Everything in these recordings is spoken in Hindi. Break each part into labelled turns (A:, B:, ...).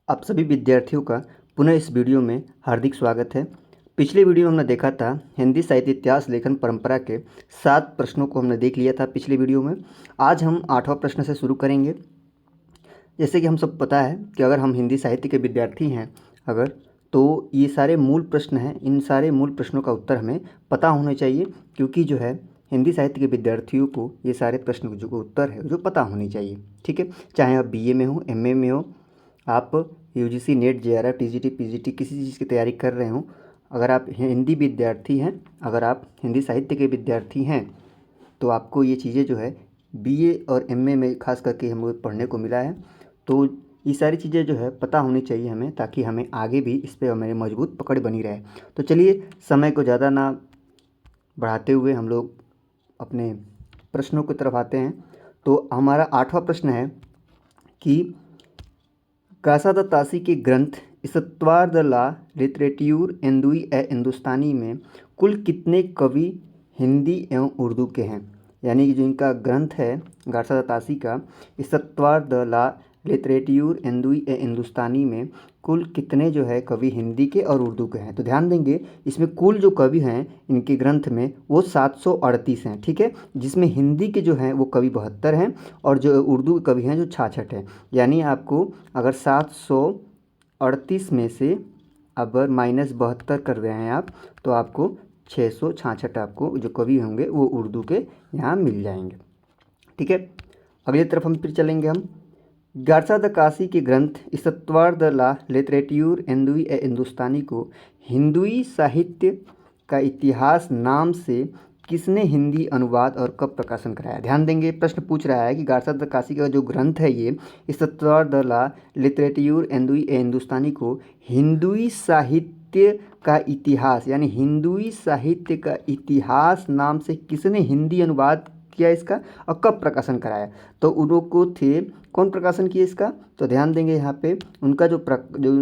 A: आप सभी विद्यार्थियों का पुनः इस वीडियो में हार्दिक स्वागत है। पिछले वीडियो में हमने देखा था हिंदी साहित्य इतिहास लेखन परंपरा के 7 प्रश्नों को हमने देख लिया था पिछले वीडियो में। आज हम 8वां प्रश्न से शुरू करेंगे। जैसे कि हम सब पता है कि अगर हम हिंदी साहित्य के विद्यार्थी हैं तो ये सारे मूल प्रश्न हैं, इन सारे मूल प्रश्नों का उत्तर हमें पता होने चाहिए, क्योंकि जो है हिंदी साहित्य के विद्यार्थियों को ये सारे प्रश्न जो उत्तर है जो पता होनी चाहिए। ठीक है, चाहे आप बीए में हो, एमए में हो, आप UGC net JRF TGT PGT किसी चीज़ की तैयारी कर रहे हो, अगर आप हिंदी विद्यार्थी हैं, अगर आप हिंदी साहित्य के विद्यार्थी हैं तो आपको ये चीज़ें जो है बीए और एमए में खास करके हमें पढ़ने को मिला है। तो ये सारी चीज़ें जो है पता होनी चाहिए हमें, ताकि हमें आगे भी इस पर हमारी मजबूत पकड़ बनी रहे। तो चलिए समय को ज़्यादा ना बढ़ाते हुए हम लोग अपने प्रश्नों की तरफ आते हैं। तो हमारा 8वां प्रश्न है कि कासा द तासी के ग्रंथ इस्तवार द ला लिटरेट्यूर एंदुई ए हिंदुस्तानी में कुल कितने कवि हिंदी एवं उर्दू के हैं। यानी कि जो इनका ग्रंथ है गासा द तासी का इस्तवार द ला लिटरेट्यूर एंदुई ए हिंदुस्तानी में कुल कितने जो है कवि हिंदी के और उर्दू के हैं। तो ध्यान देंगे इसमें कुल जो कवि हैं इनके ग्रंथ में वो 738 हैं। ठीक है, जिसमें हिंदी के जो हैं वो कवि 72 हैं और जो उर्दू के कवि हैं जो 66 हैं। यानी आपको अगर 738 में से अगर -72 कर रहे हैं आप, तो आपको 666 आपको जो कवि होंगे वो उर्दू के यहाँ मिल जाएंगे। ठीक है, अगली तरफ हम फिर चलेंगे। हम गारसा द कासी के ग्रंथ इस्तवार द ला लिटरेट्यूर एंदुई ए हिंदुस्तानी को हिंदुई साहित्य का इतिहास नाम से किसने हिंदी अनुवाद और कब प्रकाशन कराया। ध्यान देंगे प्रश्न पूछ रहा है कि गारसा द कासी का जो ग्रंथ है ये इस्तवार द ला लिटरेट्यूर एंदुई ए हिंदुस्तानी को हिंदुई साहित्य का इतिहास यानी हिंदुई साहित्य का इतिहास नाम से किसने हिंदी अनुवाद किया इसका और कब प्रकाशन कराया। तो उनको थे कौन प्रकाशन किए इसका, तो ध्यान देंगे यहाँ पे उनका जो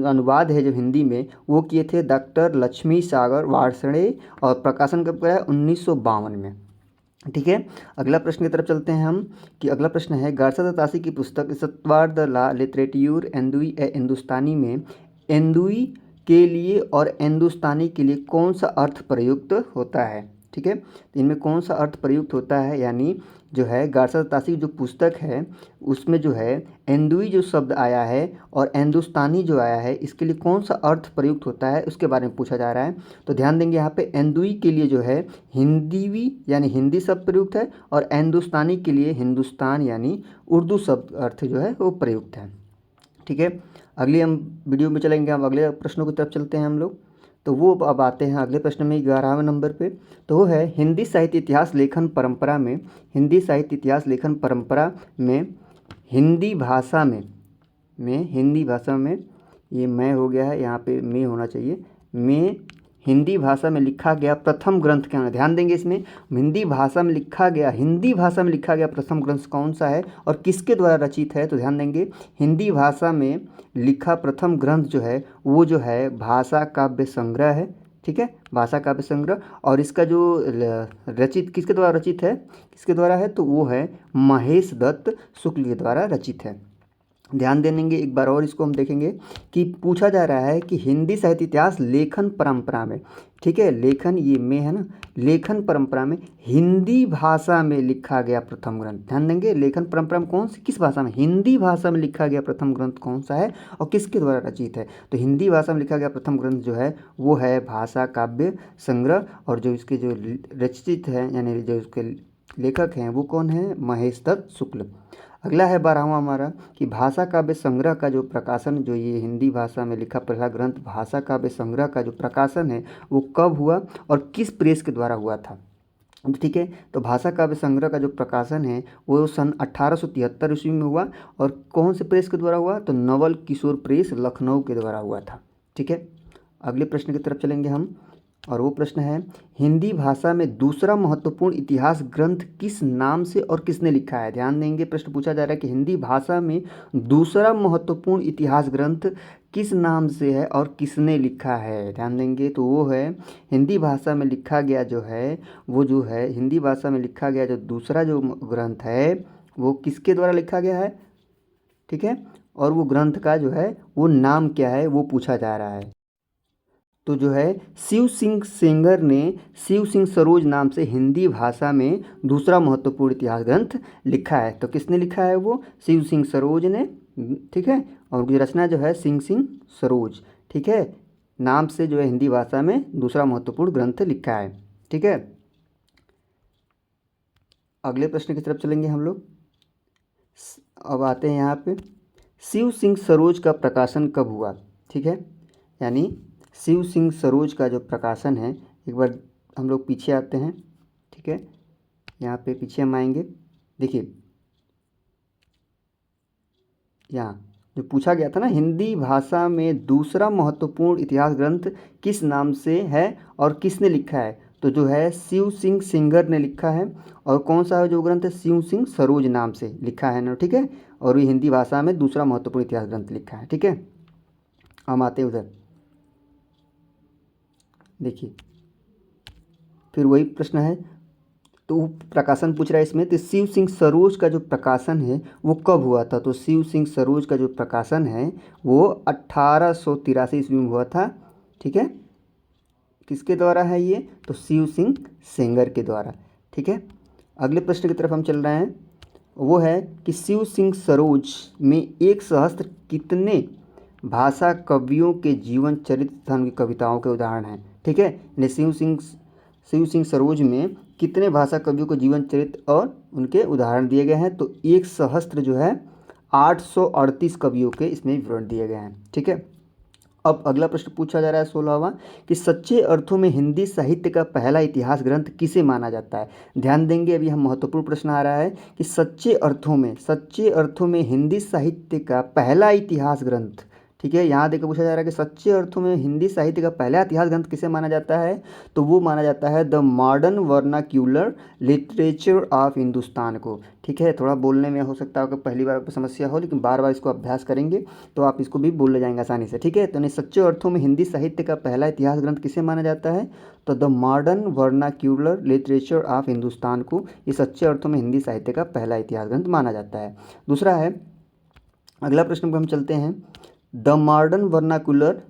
A: अनुवाद है जो हिंदी में वो किए थे डॉक्टर लक्ष्मी सागर वार्ष्णेय और प्रकाशन कब कराया 1952 में। ठीक है, अगला प्रश्न की तरफ चलते हैं हम कि अगला प्रश्न है गारसा द तासी की पुस्तक इस्तवार द ला लिटरेट्यूर एंदुई ए हिंदुस्तानी में एंदुई के लिए और हिंदुस्तानी के लिए कौन सा अर्थ प्रयुक्त होता है। ठीक है, तो इनमें कौन सा अर्थ प्रयुक्त होता है, यानी जो है गारसा तासी जो पुस्तक है उसमें जो है एंदुई जो शब्द आया है और हिंदुस्तानी जो आया है इसके लिए कौन सा अर्थ प्रयुक्त होता है उसके बारे में पूछा जा रहा है। तो ध्यान देंगे यहाँ पे एंदुई के लिए जो है हिंदीवी यानी हिंदी शब्द प्रयुक्त है और हिंदुस्तानी के लिए हिंदुस्तान यानी उर्दू शब्द अर्थ जो है वो प्रयुक्त है। ठीक है, अगली हम वीडियो में चलेंगे, हम अगले प्रश्नों की तरफ चलते हैं हम लोग। तो वो अब आते हैं अगले प्रश्न में 11वें नंबर पे। तो वो है हिंदी साहित्य इतिहास लेखन परंपरा में हिंदी साहित्य इतिहास लेखन परंपरा में हिंदी भाषा में ये मैं हो गया है, यहाँ पे में होना चाहिए, में हिंदी भाषा में लिखा गया प्रथम ग्रंथ क्या है। ध्यान देंगे इसमें हिंदी भाषा में लिखा गया प्रथम ग्रंथ कौन सा है और किसके द्वारा रचित है। तो ध्यान देंगे हिंदी भाषा में लिखा प्रथम ग्रंथ जो है वो जो है भाषा काव्य संग्रह है। ठीक है, भाषा काव्य संग्रह, और इसका जो रचित किसके द्वारा रचित है, किसके द्वारा है, तो वो है महेश दत्त शुक्ल के द्वारा रचित है। ध्यान देंगे एक बार और इसको हम देखेंगे कि पूछा जा रहा है कि हिंदी साहित्य इतिहास लेखन परंपरा में, ठीक है, लेखन ये में है ना, लेखन परंपरा में हिंदी भाषा में लिखा गया प्रथम ग्रंथ। ध्यान देंगे लेखन परंपरा में कौन सी किस भाषा में, हिंदी भाषा में लिखा गया प्रथम ग्रंथ कौन सा है और किसके द्वारा रचित है। तो हिंदी भाषा में लिखा गया प्रथम ग्रंथ जो है वो है भाषा काव्य संग्रह, और जो इसके जो रचित है यानी जो इसके लेखक हैं वो कौन है, महेश दत्त शुक्ल। अगला है 12वां हमारा कि भाषा काव्य संग्रह का जो प्रकाशन, जो ये हिंदी भाषा में लिखा पहला ग्रंथ भाषा काव्य संग्रह का जो प्रकाशन है वो कब हुआ और किस प्रेस के द्वारा हुआ था। ठीक है, तो भाषा काव्य संग्रह का जो प्रकाशन है वो सन 1873 ईस्वी में हुआ और कौन से प्रेस के द्वारा हुआ, तो नवल किशोर प्रेस लखनऊ के द्वारा हुआ था। ठीक है, अगले प्रश्न की तरफ चलेंगे हम, और वो प्रश्न है हिंदी भाषा में दूसरा महत्वपूर्ण इतिहास ग्रंथ किस नाम से और किसने लिखा है। ध्यान देंगे प्रश्न पूछा जा रहा है कि हिंदी भाषा में दूसरा महत्वपूर्ण इतिहास ग्रंथ किस नाम से है और किसने लिखा है। ध्यान देंगे तो वो है हिंदी भाषा में लिखा गया जो है वो जो है हिंदी भाषा में लिखा गया जो दूसरा जो ग्रंथ है वो किसके द्वारा लिखा गया है। ठीक है, और वो ग्रंथ का जो है वो नाम क्या है वो पूछा जा रहा है। तो जो है शिव सिंह सेंगर ने शिव सिंह सरोज नाम से हिंदी भाषा में दूसरा महत्वपूर्ण इतिहास ग्रंथ लिखा है। तो किसने लिखा है? वो शिव सिंह सरोज ने, ठीक है। और उनकी रचना जो है सिंह सिंह सरोज, ठीक है, नाम से जो है हिंदी भाषा में दूसरा महत्वपूर्ण ग्रंथ लिखा है, ठीक है। अगले प्रश्न की तरफ चलेंगे हम लोग। अब आते हैं यहाँ पे, शिव सिंह सरोज का प्रकाशन कब हुआ? ठीक है, यानी शिव सिंह सरोज का जो प्रकाशन है, एक बार हम लोग पीछे आते हैं, ठीक है। यहाँ पे पीछे हम आएंगे, देखिए यहाँ जो पूछा गया था ना, हिंदी भाषा में दूसरा महत्वपूर्ण इतिहास ग्रंथ किस नाम से है और किसने लिखा है? तो जो है शिव सिंह सेंगर ने लिखा है। और कौन सा है जो ग्रंथ है? शिव सिंह सरोज नाम से लिखा है ना, ठीक है। और ये हिंदी भाषा में दूसरा महत्वपूर्ण इतिहास ग्रंथ लिखा है, ठीक है। हम आते हैं उधर, देखिए फिर वही प्रश्न है। तो वो प्रकाशन पूछ रहा है इसमें, तो शिव सिंह सरोज का जो प्रकाशन है वो कब हुआ था? तो शिव सिंह सरोज का जो प्रकाशन है वो 1883 ईस्वी में हुआ था, ठीक है। किसके द्वारा है ये? तो शिव सिंह सेंगर के द्वारा, ठीक है। अगले प्रश्न की तरफ हम चल रहे हैं। वो है कि शिव सिंह सरोज में एक सहस्त्र कितने भाषा कवियों के जीवन चरित्र तथा उनकी कविताओं के उदाहरण हैं? ठीक है, यानी शिव सिंह सरोज में कितने भाषा कवियों के जीवन चरित्र और उनके उदाहरण दिए गए हैं? तो एक सहस्त्र जो है 838 कवियों के इसमें विवरण दिए गए हैं, ठीक है। अब अगला प्रश्न पूछा जा रहा है 16वां, कि सच्चे अर्थों में हिंदी साहित्य का पहला इतिहास ग्रंथ किसे माना जाता है? ध्यान देंगे, अभी हम महत्वपूर्ण प्रश्न आ रहा है कि सच्चे अर्थों में हिंदी साहित्य का पहला इतिहास ग्रंथ, ठीक है। यहाँ देखकर पूछा जा रहा है कि सच्चे अर्थों में हिंदी साहित्य का पहला इतिहास ग्रंथ किसे माना जाता है? तो वो माना जाता है the modern vernacular literature of Hindustan को, ठीक है। थोड़ा बोलने में हो सकता है कि पहली बार आपको समस्या हो, लेकिन बार बार इसको अभ्यास करेंगे तो आप इसको भी बोल ले जाएंगे आसानी से, ठीक है। तो सच्चे अर्थों में हिंदी साहित्य का पहला इतिहास ग्रंथ किसे माना जाता है? तो the modern vernacular literature of Hindustan को ये सच्चे अर्थों में हिंदी साहित्य का पहला इतिहास ग्रंथ माना जाता है। दूसरा है, अगला प्रश्न पर हम चलते हैं, the modern vernacular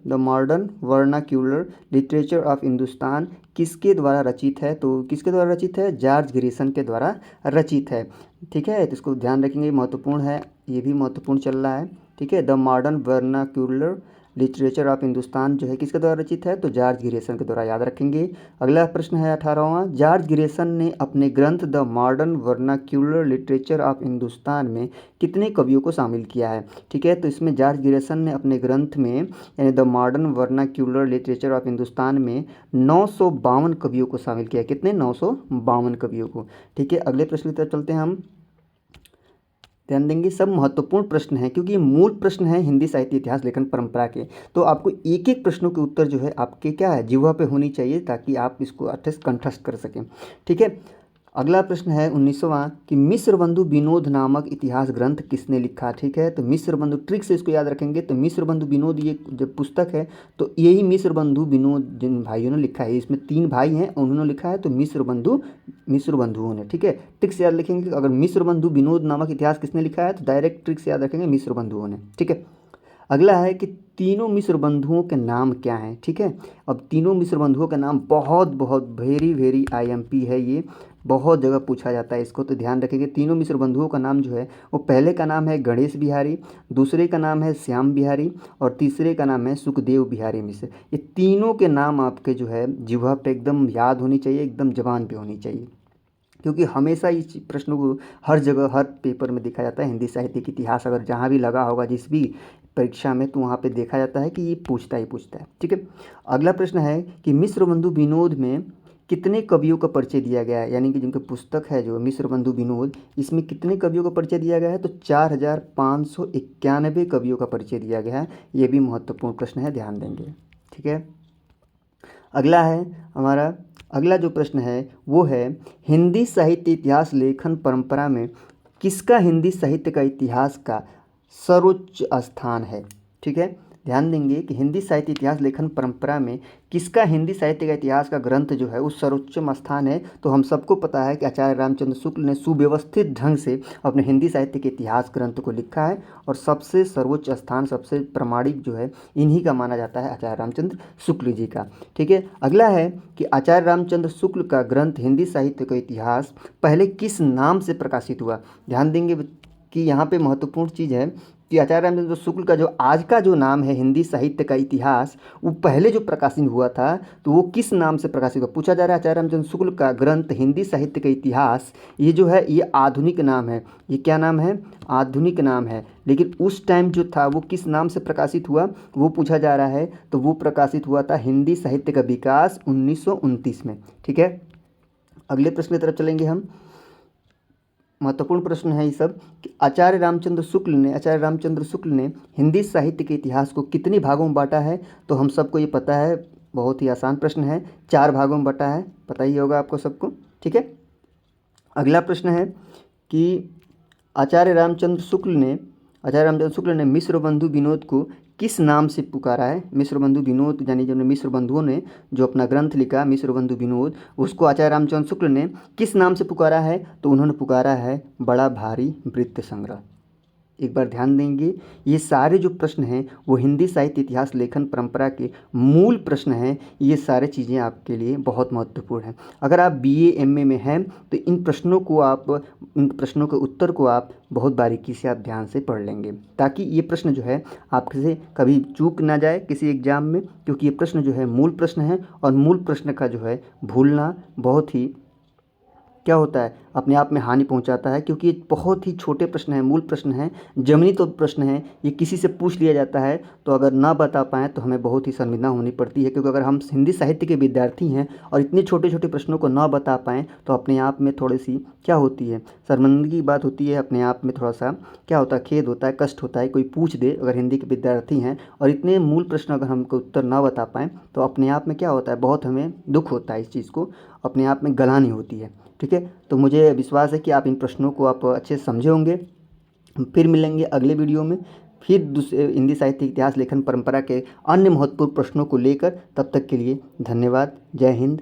A: literature of Hindustan किसके द्वारा रचित है? तो किसके द्वारा रचित है? जॉर्ज ग्रिशन के द्वारा रचित है, ठीक है। तो इसको ध्यान रखेंगे, महत्वपूर्ण है, ये भी महत्वपूर्ण चल रहा है, ठीक है। The modern vernacular literature of Hindustan जो है किसके द्वारा रचित है? तो जॉर्ज ग्रिशन के द्वारा, याद रखेंगे। अगला प्रश्न है 18वां, जॉर्ज ग्रिशन ने अपने ग्रंथ the modern vernacular literature of Hindustan में कितने कवियों को शामिल किया है? ठीक है, तो इसमें जॉर्ज ग्रिशन ने अपने ग्रंथ में यानी the modern vernacular literature of Hindustan में 952 कवियों को शामिल किया। कितने? 952 कवियों को, ठीक है। अगले प्रश्न की तरफ चलते हैं हम, ध्यान देंगे, सब महत्वपूर्ण प्रश्न हैं क्योंकि ये मूल प्रश्न है हिंदी साहित्य इतिहास लेखन परंपरा के। तो आपको एक एक प्रश्नों के उत्तर जो है आपके क्या है, जिह्वा पे होनी चाहिए, ताकि आप इसको अच्छे से कंठस्थ कर सकें, ठीक है। अगला प्रश्न है 19वां, कि मिस्र बंधु विनोद नामक इतिहास ग्रंथ किसने लिखा? ठीक है, तो मिस्र बंधु, ट्रिक से इसको याद रखेंगे। तो मिस्र बंधु विनोद ये जब पुस्तक है तो यही मिस्र बंधु विनोद जिन भाइयों ने लिखा है, इसमें 3 भाई हैं, उन्होंने लिखा है, तो मिस्र बंधुओं ने, ठीक है। ट्रिक से याद रखेंगे, अगर मिस्र बंधु विनोद नामक इतिहास किसने लिखा है तो डायरेक्ट ट्रिक से याद रखेंगे मिस्र बंधुओं ने, ठीक है। अगला है कि तीनों मिस्र बंधुओं के नाम क्या हैं? ठीक है, अब तीनों मिस्र बंधुओं का नाम बहुत वेरी IMP है, ये बहुत जगह पूछा जाता है इसको, तो ध्यान रखेंगे। तीनों मिस्र बंधुओं का नाम जो है वो पहले का नाम है गणेश बिहारी, दूसरे का नाम है श्याम बिहारी और तीसरे का नाम है सुखदेव बिहारी मिश्र। ये तीनों के नाम आपके जो है जिह्वा पे एकदम याद होनी चाहिए, एकदम जबान पे होनी चाहिए, क्योंकि हमेशा इस प्रश्नों को हर जगह हर पेपर में देखा जाता है। हिंदी साहित्य के इतिहास अगर जहाँ भी लगा होगा जिस भी परीक्षा में, तो वहाँ पे देखा जाता है कि ये पूछता ही पूछता है, ठीक है। अगला प्रश्न है कि मिस्र बंधु विनोद में कितने कवियों का परिचय दिया गया है, यानी कि जिनकी पुस्तक है जो मिस्र बंधु विनोद, इसमें कितने कवियों का परिचय दिया गया है? तो 4591 कवियों का परिचय दिया गया है। ये भी महत्वपूर्ण प्रश्न है, ध्यान देंगे, ठीक है। अगला है हमारा, अगला जो प्रश्न है वो है, हिंदी साहित्य इतिहास लेखन परंपरा में किसका हिंदी साहित्य का इतिहास का सर्वोच्च स्थान है? ठीक है, ध्यान देंगे कि हिंदी साहित्य इतिहास लेखन परंपरा में किसका हिंदी साहित्य का इतिहास का ग्रंथ जो है उस सर्वोच्चम स्थान है। तो हम सबको पता है कि आचार्य रामचंद्र शुक्ल ने सुव्यवस्थित ढंग से अपने हिंदी साहित्य के इतिहास ग्रंथ को लिखा है और सबसे सर्वोच्च स्थान, सबसे प्रामाणिक जो है इन्हीं का माना जाता है, आचार्य रामचंद्र शुक्ल जी का। ठीक है, अगला है कि आचार्य रामचंद्र शुक्ल का ग्रंथ हिंदी साहित्य का इतिहास पहले किस नाम से प्रकाशित हुआ। ध्यान देंगे कि यहाँ पे महत्वपूर्ण चीज़ है कि आचार्य रामचंद्र शुक्ल का जो आज का जो नाम है हिंदी साहित्य का इतिहास, वो पहले जो प्रकाशित हुआ था तो वो किस नाम से प्रकाशित हुआ। पूछा जा रहा है आचार्य रामचंद्र शुक्ल का ग्रंथ हिंदी साहित्य का इतिहास, ये जो है ये आधुनिक नाम है। ये क्या नाम है? आधुनिक नाम है। लेकिन उस टाइम जो था वो किस नाम से प्रकाशित हुआ वो पूछा जा रहा है। तो वो प्रकाशित हुआ था हिंदी साहित्य का विकास 1929 में। ठीक है, अगले प्रश्न की तरफ चलेंगे हम। महत्वपूर्ण प्रश्न है ये सब कि आचार्य रामचंद्र शुक्ल ने हिंदी साहित्य के इतिहास को कितने भागों में बांटा है। तो हम सबको ये पता है, बहुत ही आसान प्रश्न है, 4 भागों में बांटा है, पता ही होगा आपको सबको। ठीक है, अगला प्रश्न है कि आचार्य रामचंद्र शुक्ल ने मिश्र बंधु विनोद को किस नाम से पुकारा है। मिश्र बंधु विनोद यानी जो मिश्र बंधुओं ने जो अपना ग्रंथ लिखा मिश्र बंधु विनोद, उसको आचार्य रामचंद्र शुक्ल ने किस नाम से पुकारा है। तो उन्होंने पुकारा है बड़ा भारी वृत्त संग्रह। एक बार ध्यान देंगे, ये सारे जो प्रश्न हैं वो हिंदी साहित्य इतिहास लेखन परंपरा के मूल प्रश्न हैं। ये सारे चीज़ें आपके लिए बहुत महत्वपूर्ण हैं। अगर आप बीए एमए में हैं तो इन प्रश्नों के उत्तर को आप बहुत बारीकी से आप ध्यान से पढ़ लेंगे, ताकि ये प्रश्न जो है आपसे कभी चूक ना जाए किसी एग्जाम में, क्योंकि ये प्रश्न जो है मूल प्रश्न है और मूल प्रश्न का जो है भूलना बहुत ही क्या होता है, अपने आप में हानि पहुंचाता है। क्योंकि ये बहुत ही छोटे प्रश्न हैं, मूल प्रश्न हैं, जमीनी तो प्रश्न हैं, ये किसी से पूछ लिया जाता है तो अगर ना बता पाएँ तो हमें बहुत ही शर्मिंदा होनी पड़ती है। क्योंकि अगर हम हिंदी साहित्य के विद्यार्थी हैं और इतने छोटे छोटे प्रश्नों को ना बता पाएँ तो अपने आप में थोड़ी सी क्या होती है, शर्मिंदगी की बात होती है। अपने आप में थोड़ा सा क्या होता है, खेद होता है, कष्ट होता है। कोई पूछ दे अगर हिंदी के विद्यार्थी हैं और इतने मूल प्रश्न अगर हमको उत्तर ना बता पाएँ तो अपने आप में क्या होता है, बहुत हमें दुख होता है, इस चीज़ को अपने आप में गलानी होती है। ठीक है, तो मुझे विश्वास है कि आप इन प्रश्नों को आप अच्छे से समझे होंगे। फिर मिलेंगे अगले वीडियो में, फिर दूसरे हिंदी साहित्य इतिहास लेखन परंपरा के अन्य महत्वपूर्ण प्रश्नों को लेकर। तब तक के लिए धन्यवाद। जय हिंद,